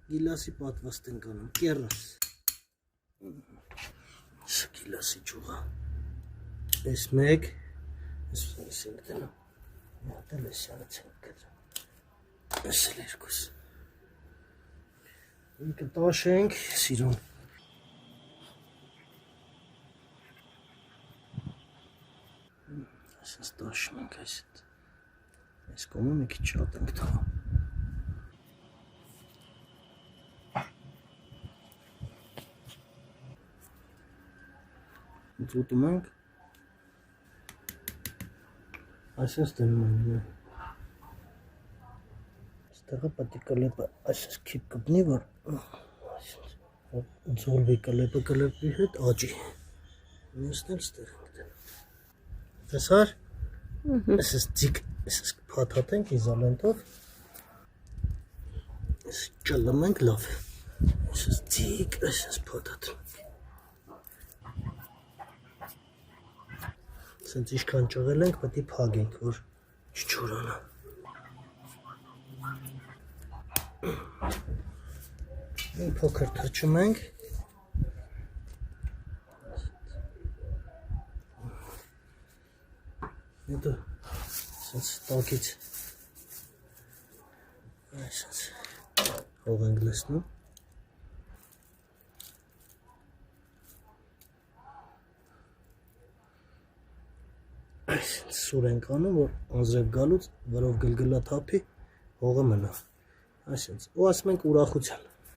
Գիլասի պատվաստ ենք անում, կեռս։ Սա գիլասի ճուղա։ Այս մեկ, այս ենք դնում, մի հատ էլ այս յանից ենք գծում, այս էլ երկուս։ Ինքը տաշենք, սիրուն։ Այսպես տաշում ենք այս հետ։ Այս կոմը մի քիչ շատ ենք թվում։ Ուտում ենք։ Այսպես դնում ենք։ Այստեղը պետք է կլեպը այսպես քիպ կպնի, որ ձոլվի կլեպը կլեպի հետ աճի։ Մյուսն էլ ստեղ ենք դնում։ Տեսար։ Այսպես ձիգ, այսպես փաթաթենք իզոլենտով։ Այս ճլում ենք լավ։ Այսպես ձիգ, այսպես փաթաթում ենք։ Սենց իշքան ճղել ենք, պետք է փագենք, որ չչորանա։ Մի փոքր թրջում ենք։ Հետո սենց տակից այսպես հող ենք լցնում։ Այսպես սուր ենք անում, որ անձրև գալուց վրով գլգլա թափի, հողը մնա։ Այսպես, ու ասում ենք ուրախության։